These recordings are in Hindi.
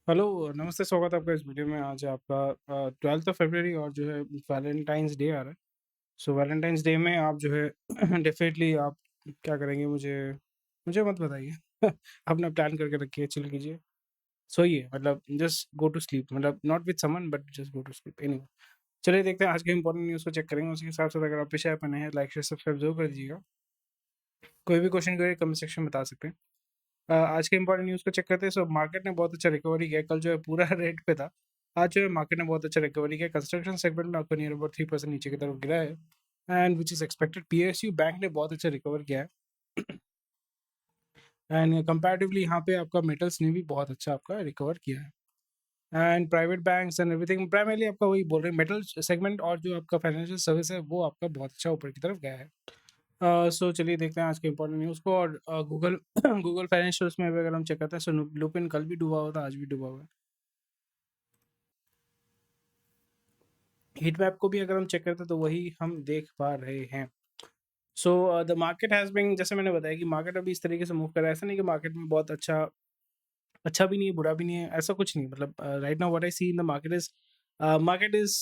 हेलो, नमस्ते, स्वागत है आपका इस वीडियो में। आज आपका 12th ऑफ फरवरी और जो है वैलेंटाइंस डे आ रहा है। सो वैलेंटाइंस डे में आप जो है डेफ़िनेटली आप क्या करेंगे मुझे मुझे मत बताइए। अपना प्लान करके रखिए, चिल कीजिए, सोइए मतलब जस्ट गो टू स्लीप मतलब not with someone but just go to sleep anyway. चलिए देखते हैं आज के इम्पोर्टेंट न्यूज़ को चेक करेंगे, उसके साथ-साथ अगर आप पेश आए पर नए हैं, लाइक, शेयर, सब्सक्राइब ज़रूर कर दीजिएगा। कोई भी क्वेश्चन करिए कमेंट सेक्शन में बता सकते हैं। आज के इम्पोर्टेंट न्यूज़ को चेक करते हैं। सो मार्केट ने बहुत अच्छा रिकवरी किया है। कल जो है पूरा रेट पे था। आज जो है मार्केट ने बहुत अच्छा रिकवरी किया। कंस्ट्रक्शन सेगमेंट में आपको नियर अबाउट 3% नीचे की तरफ गिरा है and which is expected. PSU bank ने बहुत अच्छा रिकवर किया है एंड कंपैरेटिवली यहाँ पे आपका मेटल्स ने भी बहुत अच्छा आपका रिकवर किया है and private banks and everything primarily आपका वही बोल रहे हैं मेटल सेगमेंट और जो आपका फाइनेंशियल सर्विस है वो आपका बहुत अच्छा ऊपर की तरफ गया है। सो चलिए देखते हैं आज के इम्पोर्टेंट न्यूज़ को और गूगल गूगल फाइनेंशियल्स में भी अगर हम चेक करते हैं सो लुपिन कल भी डूबा हुआ था, आज भी डूबा हुआ है। हीट मैप को भी अगर हम चेक करते हैं तो वही हम देख पा रहे हैं। So the market has been, जैसे मैंने बताया कि मार्केट अभी इस तरीके से मूव कर रहा है। ऐसा नहीं कि मार्केट में बहुत अच्छा अच्छा भी नहीं है, बुरा भी नहीं है, ऐसा कुछ नहीं। मतलब right now what I see in the market is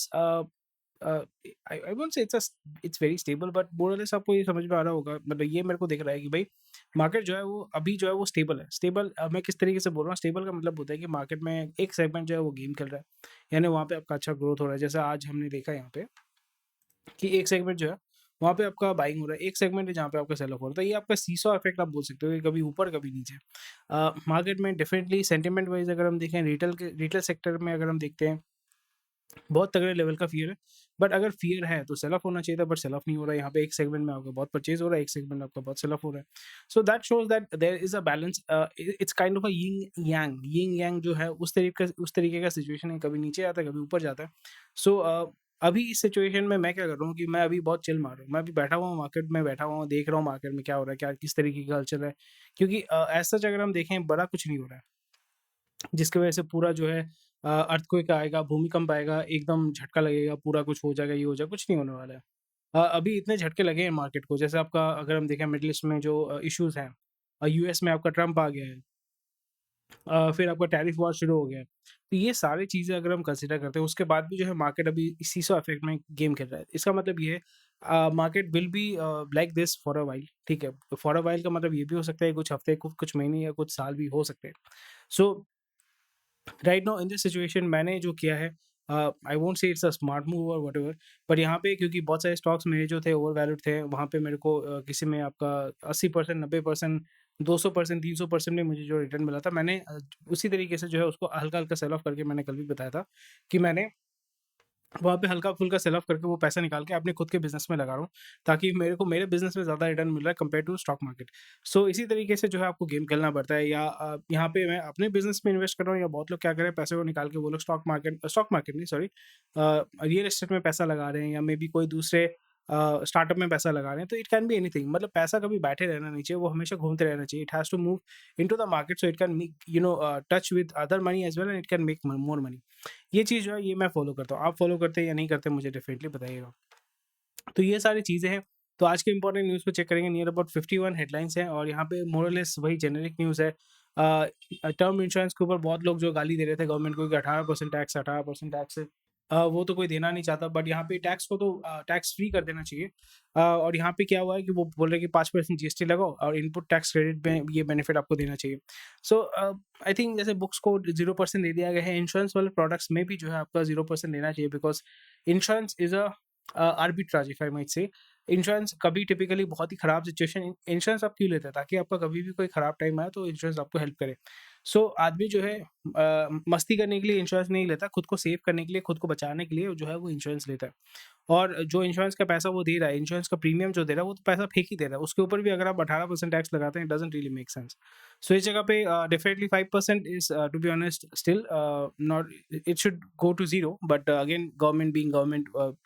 I won't say it's very stable but more or less आपको ये समझ में आ रहा होगा। मतलब ये मेरे को दिख रहा है कि भाई मार्केट जो है वो अभी जो है वो स्टेबल है। स्टेबल मैं किस तरीके से बोल रहा हूँ, स्टेबल का मतलब होता है कि मार्केट में एक सेगमेंट जो है वो गेम खेल रहा है, यानी वहाँ पे आपका अच्छा ग्रोथ हो रहा है। जैसे आज हमने देखा यहाँ पे कि एक सेगमेंट जो है वहाँ पे आपका बाइंग हो रहा है, एक सेगमेंट है जहाँ पे आपका सेल ऑफ हो रहा है। तो ये आपका सीसॉ इफेक्ट आप बोल सकते हो कि कभी ऊपर कभी नीचे। मार्केट में डेफिनेटली सेंटिमेंट वाइज अगर हम देखें, रिटेल सेक्टर में अगर हम देखते हैं बहुत तगड़े लेवल का फ़ियर है। बट अगर फ़ियर है तो सेल ऑफ होना चाहिए था, बट सेल ऑफ नहीं हो रहा है। यहाँ पे एक सेगमेंट में आपका बहुत परचेज़ हो रहा है, एक सेगमेंट में आपका बहुत सेल ऑफ हो रहा है। So that shows that there is a balance. It's kind of a yin yang जो है उस तरीके का सिचुएशन है, कभी नीचे आता है, कभी ऊपर जाता है। सो अभी इस सिचुएशन में मैं क्या कर रहा हूँ कि मैं अभी बहुत चिल मार रहा हूँ। मैं अभी बैठा हुआ हूँ मार्केट में, बैठा हुआ हूँ, देख रहा हूँ मार्केट में क्या हो रहा है, क्या किस तरीके का हलचल है। क्योंकि एज़ सच अगर हम देखें बड़ा कुछ नहीं हो रहा है। जिसकी वजह से पूरा जो है अर्थक्वेक आएगा, भूमिकंप आएगा, एकदम झटका लगेगा, पूरा कुछ हो जाएगा, ये हो जाएगा, कुछ नहीं होने वाला है। अभी इतने झटके लगे हैं मार्केट को, जैसे आपका अगर हम देखें मिडल ईस्ट में जो इश्यूज़ हैं, यूएस में आपका ट्रम्प आ गया है, फिर आपका टैरिफ वॉर शुरू हो गया है। तो ये सारी चीज़ें अगर हम कंसिडर करते हैं, उसके बाद भी जो है मार्केट अभी इसी सो इफेक्ट में गेम खेल रहा है। इसका मतलब ये है market will be like this for a while, ठीक है? फॉर अ व्हाइल का मतलब ये भी हो सकता है कुछ हफ्ते, कुछ महीने या कुछ साल भी हो सकते हैं। So right now in this situation मैंने जो किया है, I won't say it's a smart move और व्हाटएवर, बट यहाँ पे क्योंकि बहुत सारे स्टॉक्स मेरे जो थे ओवर वैल्यूड थे, वहाँ पे मेरे को किसी में आपका 80%, 90%, 200%, 300% में मुझे जो रिटर्न मिला था, मैंने उसी तरीके से जो है उसको हल्का हल्का सेल ऑफ करके, मैंने कल भी बताया था कि मैंने वहाँ पे हल्का-फुल्का सेल ऑफ करके वो पैसा निकाल के अपने खुद के बिज़नेस में लगा रहा हूँ, ताकि मेरे को मेरे बिज़नेस में ज़्यादा रिटर्न मिल रहा है कंपेयर टू स्टॉक मार्केट। सो इसी तरीके से जो है आपको गेम खेलना पड़ता है, या यहाँ पे मैं अपने बिज़नेस में इन्वेस्ट कर रहा हूँ, या बहुत लोग क्या कर रहे हैं पैसे को निकाल के वो लोग स्टॉक मार्केट नहीं सॉरी रियल एस्टेट में पैसा लगा रहे हैं, या मे बी कोई दूसरे स्टार्टअप में पैसा लगा रहे हैं। तो इट कैन बी एनीथिंग, मतलब पैसा कभी बैठे रहना नहीं चाहिए, वो हमेशा घूमते रहना चाहिए। It has to move into the market so it can make touch with other money as well and it can make more money. ये चीज़ जो है ये मैं फ़ॉलो करता हूँ। आप फ़ॉलो करते हैं या नहीं करते मुझे डेफ़िनेटली बताइएगा। तो ये सारी चीज़ें हैं। तो आज के इम्पोर्टेंट न्यूज़ को चेक करेंगे, नियर अबाउट 51 हेडलाइन्स हैं और यहाँ पे मोर और लेस वही जेनेरिक न्यूज़ है। टर्म इंश्योरेंस के ऊपर बहुत लोग जो गाली दे रहे थे गवर्नमेंट को कि 18% टैक्स, 18% टैक्स है। वो तो कोई देना नहीं चाहता, बट यहाँ पे टैक्स को तो टैक्स फ्री कर देना चाहिए। और यहाँ पे क्या हुआ है कि वो बोल रहे हैं कि 5% जीएसटी लगाओ और इनपुट टैक्स क्रेडिट में ये बेनिफिट आपको देना चाहिए। सो आई थिंक जैसे बुक्स को 0% दे दिया गया है, इंश्योरेंस वाले प्रोडक्ट्स में भी जो है आपका 0% देना चाहिए, because insurance is a arbitrage if I might say. Insurance कभी टिपिकली बहुत ही खराब सिचुएशन, इंश्योरेंस आप क्यों लेते हैं? ताकि आपका कभी भी कोई खराब टाइम आए तो इंश्योरेंस आपको हेल्प करे। सो आदमी जो है मस्ती करने के लिए इंश्योरेंस नहीं लेता, खुद को सेव करने के लिए, खुद को बचाने के लिए जो है वो इंश्योरेंस लेता है। और जो इंश्योरेंस का पैसा वो दे रहा है, इंश्योरेंस का प्रीमियम जो दे रहा है, वो तो पैसा फेंक ही दे रहा है। उसके ऊपर भी अगर आप 18% टैक्स लगाते हैं, it doesn't really make sense. So इस जगह पे definitely 5% is to be honest still not, it should go to 0, but again government being government,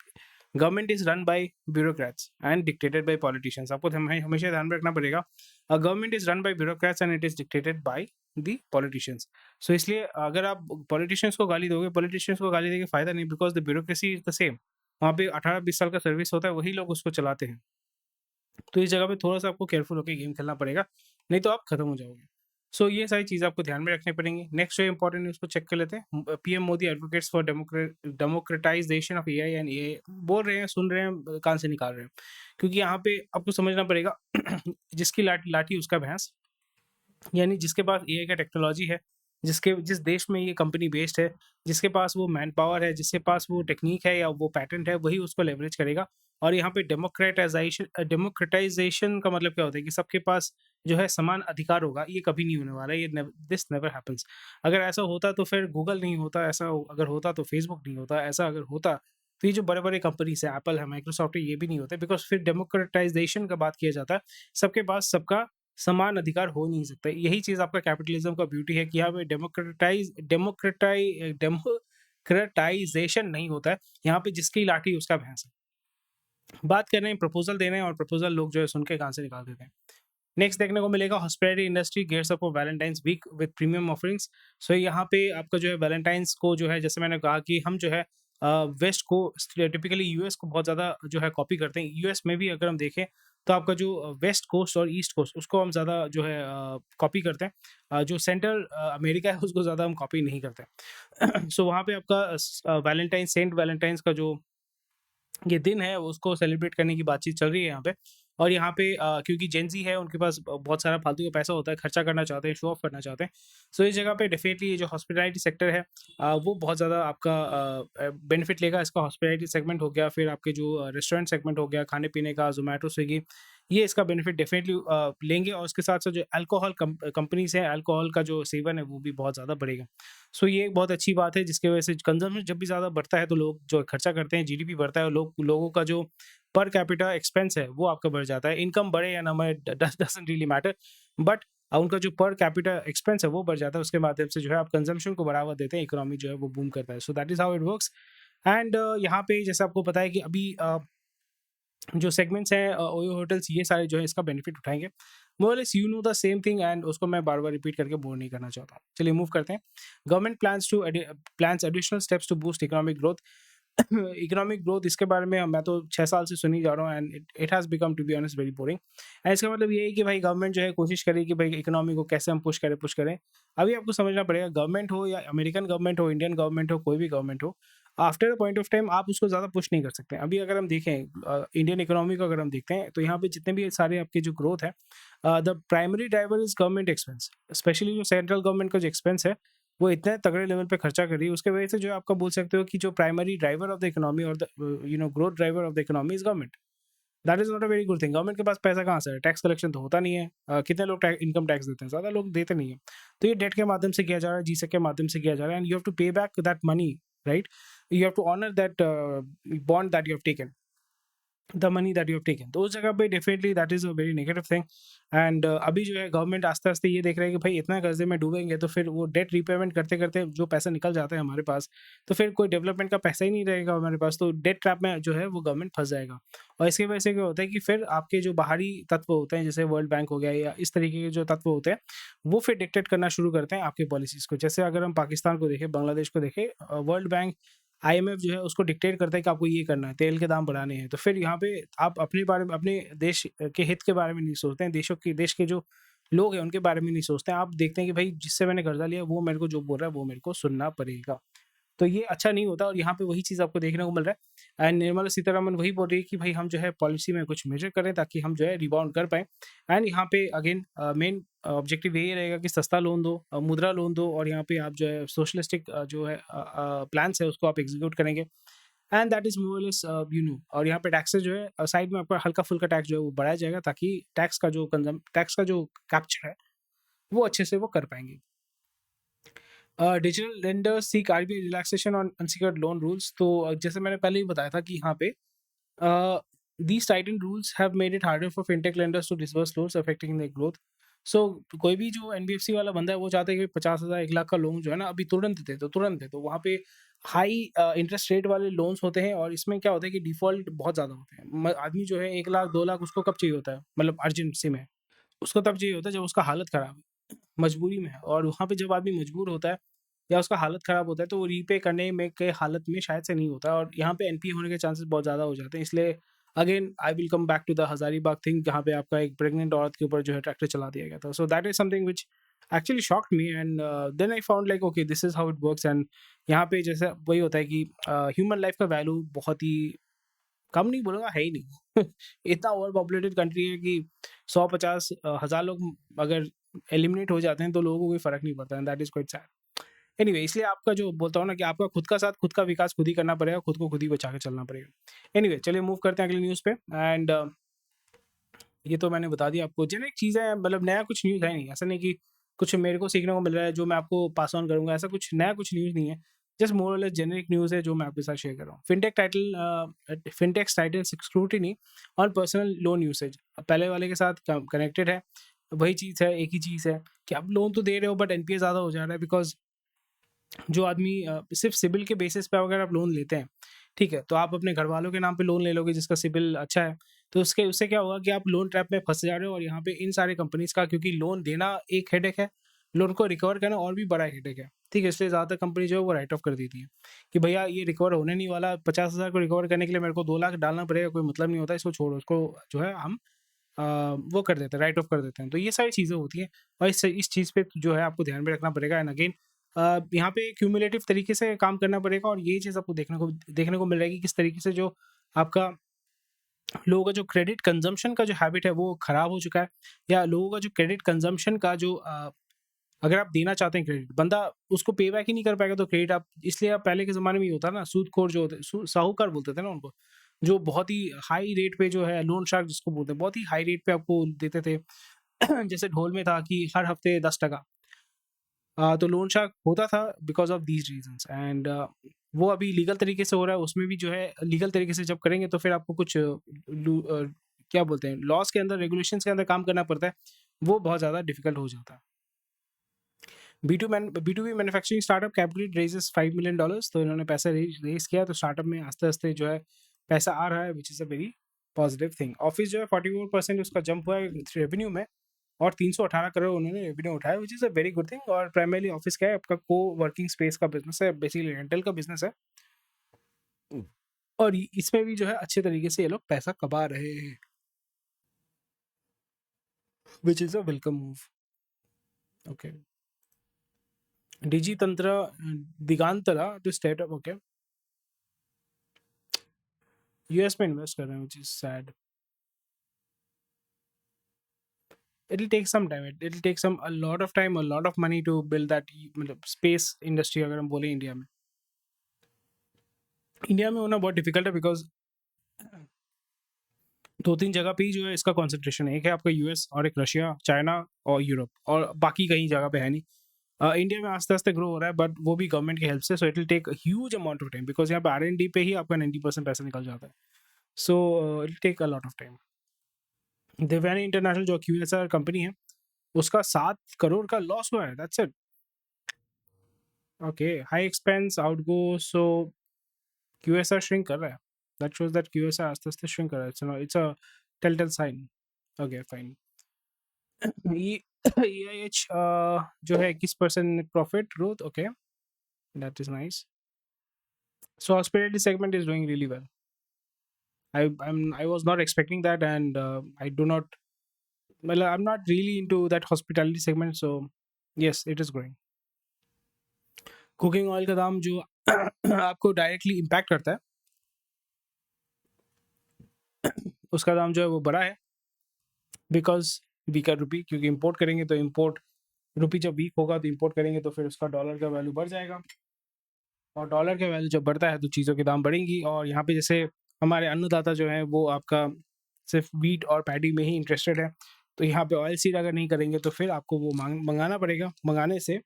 government is run by bureaucrats and dictated by politicians. आपको हमेशा ध्यान में रखना पड़ेगा, government is run by bureaucrats and it is dictated by the politicians. So इसलिए अगर आप पॉलिटिशियंस को गाली दोगे, पॉलिटिशियंस को गाली देके फ़ायदा नहीं, because the bureaucracy is the same. वहाँ पे 18-20 साल का सर्विस होता है, वही लोग उसको चलाते हैं। तो इस जगह पे थोड़ा-सा आपको केयरफुल होके गेम खेलना पड़ेगा, नहीं तो आप खत्म हो जाओगे। सो ये सारी चीज़ें आपको ध्यान में रखनी पड़ेंगी। नेक्स्ट जो इम्पोर्टेंट न्यूज़ को चेक कर लेते हैं। PM Modi advocates for democratisation of AI and AI. बोल रहे हैं, सुन रहे हैं, कान से निकाल रहे हैं। क्योंकि यहाँ पे आपको समझना पड़ेगा जिसकी लाठी लाठी उसका भैंस। यानी जिसके पास एआई का टेक्नोलॉजी है, जिस देश में ये कंपनी बेस्ड है, जिसके पास वो मैन पावर है, जिसके पास वो टेक्नीक है या वो पैटेंट है, वही उसको लेवरेज करेगा। और यहाँ पे डेमोक्रेटाइजेशन का मतलब क्या होता है कि सबके पास जो है समान अधिकार होगा, ये कभी नहीं होने वाला है, ये दिस नेवर हैपेंस। अगर ऐसा होता तो फिर गूगल नहीं होता, ऐसा अगर होता तो फेसबुक नहीं होता, ऐसा अगर होता तो ये जो बड़े-बड़े कंपनीज़ हैं, एप्पल है, माइक्रोसॉफ्ट है, ये भी नहीं होते, बिकॉज़ फिर डेमोक्रेटाइजेशन का बात किया जाता है, सबके पास सबका समान अधिकार हो नहीं सकता। यही चीज़ आपका कैपिटलिज्म का ब्यूटी है कि यहाँ पे डेमोक्रेटाइजेशन नहीं होता है। यहाँ पे जिसकी लाठी उसका भैंस है। बात कर रहे हैं, प्रपोज़ल दे रहे हैं और प्रपोज़ल लोग जो है सुन के कान से निकाल देते हैं। नेक्स्ट देखने को मिलेगा, hospitality industry gears up for Valentine's week with premium offerings. So यहाँ पे आपका जो है वैलेंटाइन्स को जो है, जैसे मैंने कहा कि हम जो है वेस्ट को टिपिकली यूएस को बहुत ज़्यादा जो है कॉपी करते हैं। यूएस में भी अगर हम देखें तो आपका जो वेस्ट कोस्ट और ईस्ट कोस्ट उसको हम ज़्यादा जो है कॉपी करते हैं। जो सेंट्रल अमेरिका है उसको ज़्यादा हम कॉपी नहीं करते। सो वहाँ पे आपका सेंट वैलेंटाइन्स का जो ये दिन है उसको सेलिब्रेट करने की बातचीत चल रही है यहाँ पे। और यहाँ पे क्योंकि जेन ज़ी है, उनके पास बहुत सारा फालतू का पैसा होता है, खर्चा करना चाहते हैं, शो ऑफ करना चाहते हैं। सो इस जगह पे डेफिनेटली ये जो हॉस्पिटैलिटी सेक्टर है वो बहुत ज़्यादा आपका बेनिफिट लेगा। इसका हॉस्पिटैलिटी सेगमेंट हो गया, फिर आपके जो रेस्टोरेंट सेगमेंट हो गया, खाने-पीने का, ज़ोमैटो, स्विगी, ये इसका बेनिफिट डेफिनेटली लेंगे। और उसके साथ-साथ जो अल्कोहल कंपनीज़ हैं, अल्कोहल का जो सेवन है वो भी बहुत ज़्यादा बढ़ेगा। सो ये एक बहुत अच्छी बात है जिसकी वजह से कंज़म्पशन जब भी ज़्यादा बढ़ता है तो लोग जो खर्चा करते हैं, जीडीपी बढ़ता है और लोगों का जो पर कैपिटा एक्सपेंस है वो आपका बढ़ जाता है। इनकम बढ़े या ना बढ़े डज़न्ट रियली मैटर, बट उनका जो पर कैपिटा एक्सपेंस है वो बढ़ जाता है। उसके माध्यम से जो है आप कंज़म्पशन को बढ़ावा देते हैं, इकोनॉमी जो है वो बूम करता है। So that is how it works. And यहाँ पे जैसे आपको पता है कि अभी जो सेगमेंट्स हैं, ओयो होटल्स, ये सारे जो है इसका बेनिफिट उठाएँगे। मोर or less you know the same thing and उसको मैं बार-बार रिपीट करके बोर नहीं करना चाहता हूँ। चलिए मूव करते हैं। Government plans additional steps to boost economic growth. Economic growth इसके बारे में मैं तो 6 साल से सुन ही जा रहा हूँ and it it has become to be honest very boring. And इसका मतलब ये है कि भाई गवर्नमेंट जो है कोशिश करे कि भाई इकोनॉमी को कैसे हम पुश करें। अभी आपको समझना पड़ेगा, गवर्नमेंट हो या अमेरिकन गवर्नमेंट हो, इंडियन गवर्नमेंट हो, कोई भी गवर्नमेंट हो, after a point of time आप उसको ज़्यादा पुश नहीं कर सकते। अभी अगर हम देखें इंडियन इकोनॉमी को अगर हम देखते हैं तो यहाँ पे जितने भी सारे आपके जो ग्रोथ है, the primary driver is government expense. Specially जो सेंट्रल गवर्नमेंट का जो एक्सपेंस है वो इतने तगड़े लेवल पे खर्चा कर रही है, उसके वजह से जो है आपका बोल सकते हो कि जो primary driver of the economy और the growth driver of the economy is government. That is not a very good thing. Government के पास पैसा कहाँ से है? टैक्स कलेक्शन तो होता नहीं है। कितने लोग इनकम टैक्स देते हैं? ज़्यादा लोग देते नहीं है। तो ये डेट के माध्यम से किया जा रहा है, जीएसटी के माध्यम से किया जा रहा है, and you have to pay back that money, right? You have to honour that bond that you have taken, the money that you have taken. तो उस जगह पे definitely that is a very negative thing. And अभी जो है गवर्नमेंट आस्ते-आस्ते ये देख रहा है कि भाई इतना कर्जे में डूबेंगे तो फिर वो डेट रीपेमेंट करते-करते जो पैसा निकल जाता है हमारे पास, तो फिर कोई डेवलपमेंट का पैसा ही नहीं रहेगा हमारे पास, तो डेट ट्रैप में जो है वो गवर्नमेंट फँस जाएगा। और इसकी वजह से क्या होता है कि फिर आपके जो बाहरी तत्व होते हैं, जैसे वर्ल्ड बैंक हो गया या इस तरीके के जो तत्व होते हैं, वो फिर डिक्टेट करना शुरू करते हैं आपकी पॉलिसीज़ को। जैसे अगर हम पाकिस्तान को देखें, बांग्लादेश को देखें, वर्ल्ड बैंक, आईएमएफ जो है उसको डिक्टेट करता है कि आपको ये करना है, तेल के दाम बढ़ाने हैं। तो फिर यहाँ पे आप अपने बारे में, अपने देश के हित के बारे में नहीं सोचते हैं, देश के जो लोग हैं उनके बारे में नहीं सोचते हैं। आप देखते हैं कि भाई जिससे मैंने कर्जा लिया वो मेरे को जो बोल रहा है वो मेरे को सुनना पड़ेगा। तो ये अच्छा नहीं होता और यहाँ पे वही चीज़ आपको देखने को मिल रहा है। एंड निर्मला सीतारमन वही बोल रही है कि भाई हम जो है पॉलिसी में कुछ मेजर करें ताकि हम जो है रिबाउंड कर पाएँ। एंड यहाँ पे अगेन मेन ऑब्जेक्टिव यही रहेगा कि सस्ता लोन दो, मुद्रा लोन दो, और यहाँ पे आप जो है सोशलिस्टिक जो है प्लान्स है उसको आप एग्जीक्यूट करेंगे। And that is more or less और यहाँ पे टैक्सेस जो है साइड में आपका हल्का-फुल्का टैक्स जो है वो बढ़ाया जाएगा ताकि टैक्स का जो कैप्चर है वो अच्छे से वो कर पाएँगे। Digital lenders seek RBI relaxation on unsecured loan rules. तो जैसे मैंने पहले ही बताया था कि यहाँ पे these tightened rules have made it harder for fintech lenders to disburse loans affecting their growth. सो कोई भी जो एनबीएफसी वाला बंदा है वो चाहता है कि 50,000 1 लाख का लोन जो है ना अभी तुरंत दे, तो तुरंत दे। तो वहाँ पे हाई इंटरेस्ट रेट वाले लोन्स होते हैं और इसमें क्या होता है कि डिफ़ॉल्ट बहुत ज़्यादा होते हैं। आदमी जो है 1 लाख 2 लाख उसको कब चाहिए होता है, मतलब अर्जेंसी में, उसको तब चाहिए होता है जब उसका हालत ख़राब है, मजबूरी में है। और वहाँ पे जब आदमी मजबूर होता है या उसका हालत ख़राब होता है तो वो रीपे करने में के हालत में शायद से नहीं होता, और यहाँ पे एनपीए होने के चांसेस बहुत ज़्यादा हो जाते हैं। इसलिए again I will come back to the Hazaribagh thing, जहाँ पे आपका एक प्रेग्नेंट औरत के ऊपर जो है ट्रैक्टर चला दिया गया था। So that is something which actually shocked me and then I found like okay this is how it works. And यहाँ पे जैसे वही होता है कि ह्यूमन लाइफ का वैल्यू बहुत ही कम, नहीं बोलूँगा, है ही नहीं। इतना ओवर पॉपुलेटेड कंट्री है कि 100-50 हज़ार लोग अगर एलिमिनेट हो जाते हैं तो लोगों को कोई फ़र्क नहीं पड़ता, and that is quite sad. Anyway, इसलिए आपका जो बोलता हूँ ना कि आपका खुद का साथ, खुद का विकास खुद ही करना पड़ेगा, खुद को खुद ही बचा के चलना पड़ेगा। एनीवे, चलिए मूव करते हैं अगली न्यूज़ पे। एंड ये तो मैंने बता दिया आपको। जेनेरिक चीज़ें हैं, मतलब नया कुछ न्यूज़ है नहीं। ऐसा नहीं कि कुछ मेरे को सीखने को मिल रहा है जो मैं आपको पास ऑन करूँगा, ऐसा कुछ नया कुछ न्यूज़ नहीं है। Just more or less generic news है जो मैं आपके साथ शेयर कर रहा हूँ। फिनटेक्स title scrutiny on personal loan usage. पहले वाले के साथ कनेक्टेड है, वही चीज़ है, एक ही चीज़ है कि आप लोन तो दे रहे हो बट एनपीए ज़्यादा हो जा रहा है, बिकॉज़ जो आदमी सिर्फ सिबिल के बेसिस पे अगर आप लोन लेते हैं, ठीक है, तो आप अपने घर वालों के नाम पे लोन ले लोगे जिसका सिबिल अच्छा है, तो उससे क्या होगा कि आप लोन ट्रैप में फंस जा रहे हो। और यहाँ पे इन सारे कंपनीज का, क्योंकि लोन देना एक हेडेक है, लोन को रिकवर करना और भी बड़ा हेडेक है, ठीक है, इसलिए ज़्यादातर कंपनी जो है वो राइट ऑफ कर देती है कि भैया ये रिकवर होने नहीं वाला, 50,000 को रिकवर करने के लिए मेरे को 2 लाख डालना पड़ेगा, कोई मतलब नहीं होता, इसको छोड़ो, उसको जो है हम वो कर देते हैं, राइट ऑफ कर देते हैं। तो ये सारी चीज़ें होती हैं और इस चीज़ पे जो है आपको ध्यान में रखना पड़ेगा। एंड अगेन यहाँ पे क्यूमुलेटिव तरीके से काम करना पड़ेगा, और ये चीज़ आपको देखने को मिल रहा है कि किस तरीके से जो आपका लोगों का जो क्रेडिट कंजम्पशन का जो हैबिट है वो खराब हो चुका है, या लोगों का जो क्रेडिट कंजम्पशन का जो अगर आप देना चाहते हैं क्रेडिट, बंदा उसको पे बैक ही नहीं कर पाएगा तो क्रेडिट आप, इसलिए आप पहले के ज़माने में ये होता ना, सूदखोर जो होते, साहूकार बोलते थे ना उनको, जो बहुत ही हाई रेट पे जो है लोन शार्क जिसको बोलते हैं, बहुत ही हाई रेट पे आपको देते थे। जैसे ढोल में था कि हर हफ्ते 10%। तो लोन शार्क होता था because of these reasons. And वो अभी लीगल तरीके से हो रहा है, उसमें भी जो है लीगल तरीके से जब करेंगे तो फिर आपको कुछ क्या बोलते हैं, लॉज़ के अंदर, रेगुलेशंस के अंदर काम करना पड़ता है, वो बहुत ज़्यादा डिफ़िकल्ट हो जाता है। B2B manufacturing startup capital raises $5 million, तो इन्होंने पैसा रेज़ किया, तो स्टार्टअप में आस्ते-आस्ते जो है पैसा आ रहा है, which is a very positive thing. Office जो है 44% उसका जंप हुआ है रेवेन्यू में, और 318 करोड़ उन्होंने रेवेन्यू उठाया, which is a very good thing. और प्राइमरली ऑफिस क्या है, आपका को-वर्किंग स्पेस का बिज़नेस है, बेसिकली रेंटल का बिज़नेस है। और इसमें भी जो है अच्छे तरीके से ये लोग पैसा कमा रहे हैं, which is a welcome move. Okay. डिजितंत्र Digantara to startup, okay, US में इन्वेस्ट कर रहे हैं, which is sad. It'll take some time. It'll take a lot of time, a lot of money to build that, मतलब स्पेस इंडस्ट्री अगर हम बोले इंडिया में होना बहुत डिफिकल्ट है, बिकॉज 2-3 जगह पे ही जो है इसका कॉन्सेंट्रेशन है। एक है आपका यूएस, और एक रशिया, चाइना और यूरोप, और बाकी कहीं जगह पे है नहीं। इंडिया में आस्ते आस्ते ग्रो हो रहा है, बट वो भी गवर्नमेंट की हेल्प से, so it will take huge amount of time, because यहाँ पे R&D पे ही आपका 90% पैसा निकल जाता है। So it take a lot of time. Devyani international जो QSR कंपनी है, उसका 7 करोड़ का लॉस हुआ है, that's it. Okay, high expense outgo, so QSR shrink कर रहा है। दैट शोज दैट QSR आस्ते-आस्ते श्रिंक कर रहा है। It's a telltale sign. Okay, fine. ये EIH जो है 21% net profit growth, okay, that is nice. So hospitality segment is doing really well. I was not expecting that, and I do not, well, I'm not really into that hospitality segment, so yes, it is growing. Cooking oil का दाम जो आपको डायरेक्टली इम्पैक्ट करता है, उसका दाम जो है वो बढ़ा है, बिकॉज वीकर रुपी, क्योंकि इंपोर्ट करेंगे तो इंपोर्ट रुपी जब वीक होगा तो इंपोर्ट करेंगे तो फिर उसका डॉलर का वैल्यू बढ़ जाएगा, और डॉलर का वैल्यू जब बढ़ता है तो चीज़ों के दाम बढ़ेंगी। और यहाँ पे जैसे हमारे अन्नदाता जो है वो आपका सिर्फ वीट और पैडी में ही इंटरेस्टेड है, तो यहाँ पे ऑयल सीड अगर नहीं करेंगे तो फिर आपको वो मंगाना पड़ेगा, मंगाने से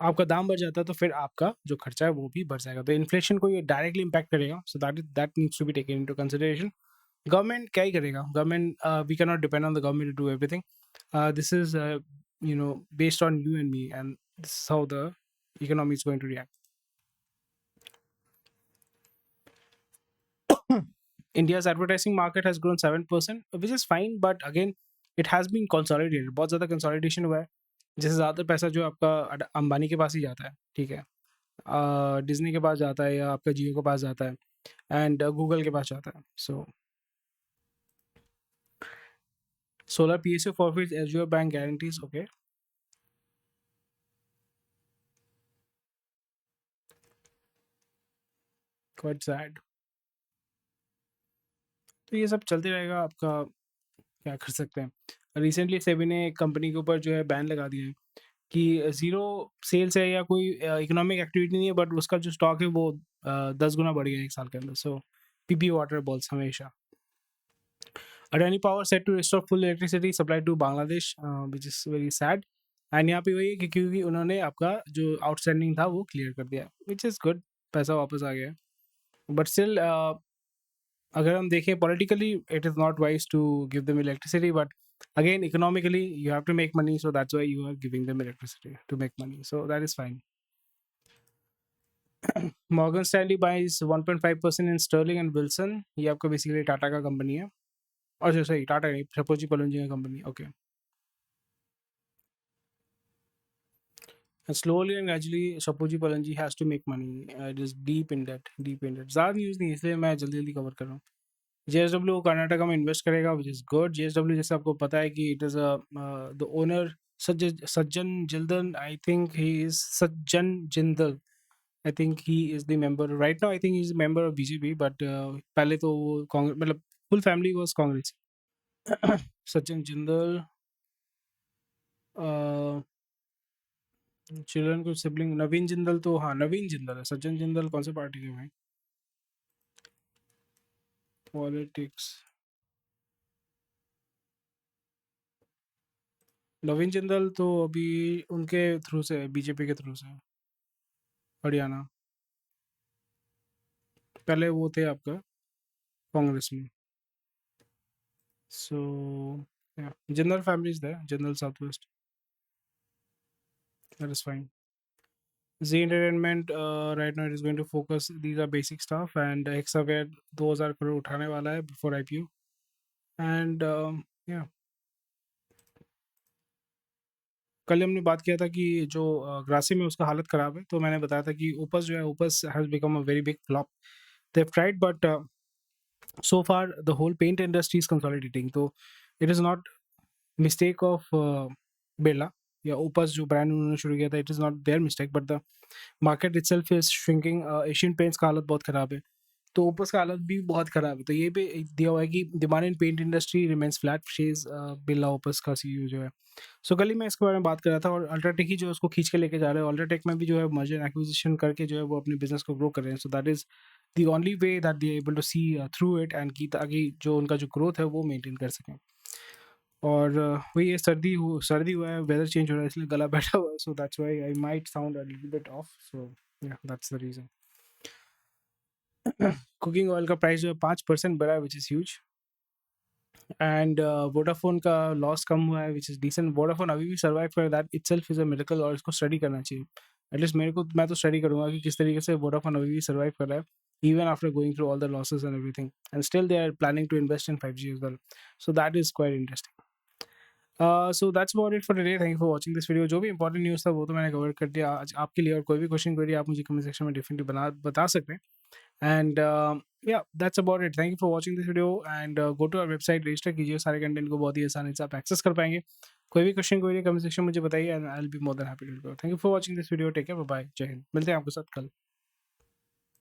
आपका दाम बढ़ जाता है, तो फिर आपका जो खर्चा है वो भी बढ़ जाएगा, तो इन्फ्लेशन को ये डायरेक्टली इम्पैक्ट करेगा। So that needs to be taken into consideration. Government क्या ही करेगा, government we can not depend on the government to do everything. This is based on you and me, and this is how the economy is going to react. India's advertising market has grown 7%, which is fine, but again, it has been consolidated. बहुत ज़्यादा consolidation हुआ है, जैसे ज़्यादातर पैसा जो आपका अंबानी के पास ही जाता है, ठीक है, डिज्नी के पास जाता है, या आपका जियो के पास जाता है, एंड गूगल के पास जाता है। So solar PSU forfeits Azure Bank guarantees, okay, quite sad. तो ये सब चलते रहेगा आपका, क्या कर सकते हैं। रिसेंटली सेबी ने एक कंपनी के ऊपर जो है बैन लगा दिया है कि ज़ीरो सेल्स है या कोई इकोनॉमिक एक्टिविटी नहीं है, बट उसका जो स्टॉक है वो 10 गुना बढ़ गया है 1 साल के अंदर। सो पीपी वाटर बॉल्स हमेशा। Adani Power set to restore full electricity supply to Bangladesh, which is very sad. And यहाँ पे वही है कि क्योंकि उन्होंने आपका जो आउटस्टैंडिंग था वो क्लियर कर दिया, विच इज़ गुड, पैसा वापस आ गया। बट स्टिल अगर हम देखें politically it is not wise to give them electricity, but again economically you have to make money, so that's why you are giving them electricity to make money, so that is fine. Morgan Stanley buys 1.5% in Sterling and Wilson, ये आपका बेसिकली टाटा का कंपनी है। अच्छा सही, टाटा नहीं, सपोजी पलंजी का company, okay. And slowly and gradually Shapoorji Pallonji has to make money. It is deep in debt, deep in debt. ज़्यादा न्यूज़ नहीं है, इसलिए मैं जल्दी जल्दी कवर कर रहा हूँ। JSW कर्नाटका में इन्वेस्ट करेगा, which is good. JSW जैसे आपको पता है कि it is a the owner Sajjan Jindal. I think he is Sajjan Jindal. I think he is the member right now. I think he is a member of BJP, but पहले तो वो कांग्रेस, मतलब full family was Congress. Sachin Jindal, children को सिबलिंग नवीन जिंदल, तो हाँ नवीन जिंदल है। सचिन जिंदल कौन से पार्टी के भाई? पॉलिटिक्स, नवीन जिंदल तो अभी उनके थ्रू से है, बीजेपी के थ्रू से है, हरियाणा। पहले वो थे आपका कांग्रेस में। So Jindal family is there, Jindal south west, that is fine. Zee entertainment right now it is going to focus, these are basic stuff, and Hexaware 2000 crore उठाने वाला है बिफोर आईपीओ। एंड या कल हमने बात किया था कि जो ग्रासिम है उसका हालत ख़राब है, तो मैंने बताया था कि ओपस जो है, opus has become a very big flop. They have tried but so far the whole paint industry is consolidating, तो it is not mistake of Birla या ओपस जो ब्रांड उन्होंने शुरू किया था, it is not their mistake, but the market itself is shrinking। Asian paints का हालत बहुत ख़राब है, तो ओपस का हालत भी बहुत ख़राब है। तो ये भी दिया हुआ है कि demand in paint industry remains flat, says Birla Opus का सीईओ जो है। सो कल ही मैं इसके बारे में बात कर रहा था, और अल्ट्राटेक ही जो है उसको खींच के लेके जा रहे हैं। अल्ट्राटेक में भी जो है मर्जर एंड एक्विजिशन करके जो है वो अपने बिजनेस को ग्रो कर रहे हैं। So that is the only way that they able to see through it, and की ताकि जो उनका जो ग्रोथ है वो मेंटेन कर सकें। और वही ये सर्दी हुआ है, वेदर चेंज हो रहा है, इसलिए गला बैठा हुआ है। So that's why I might sound a little bit off, so yeah that's the reason. Cooking oil का प्राइस जो है 5% बढ़ा है, which is huge. And Vodafone का लॉस कम हुआ है, विच इज़ डिसेंट। वोडाफोन अभी भी सर्वाइव कर, that itself is a miracle, और इसको स्टडी करना चाहिए। एटलीस्ट मैं तो स्टडी करूँगा कि किस तरीके से वोडाफोन अभी भी सर्वाइव कर रहा है, even after going through all the losses and everything, and still they are planning to invest in 5G as well. So that is quite interesting. So that's about it for today. Thank you for watching this video. जो भी इंपॉर्टेंट न्यूज़ था वो तो मैंने कवर कर दिया आज आपके लिए, और कोई भी क्वेश्चन क्वेरी आप मुझे कमेंट सेक्शन में डेफिनेटली बता सकते हैं। And yeah, that's about it. Thank you for watching this video, and go to our website, register कीजिए, सारे कंटेंट को बहुत ही आसानी से आप एक्सेस कर पाएंगे। कोई भी क्वेश्चन कोई कमेंट सेक्शन मुझे बताइए, and I will be more than happy to help. Thank you for watching this video, take care, bye bye, जय हिंद। मिलते हैं आपके साथ कल।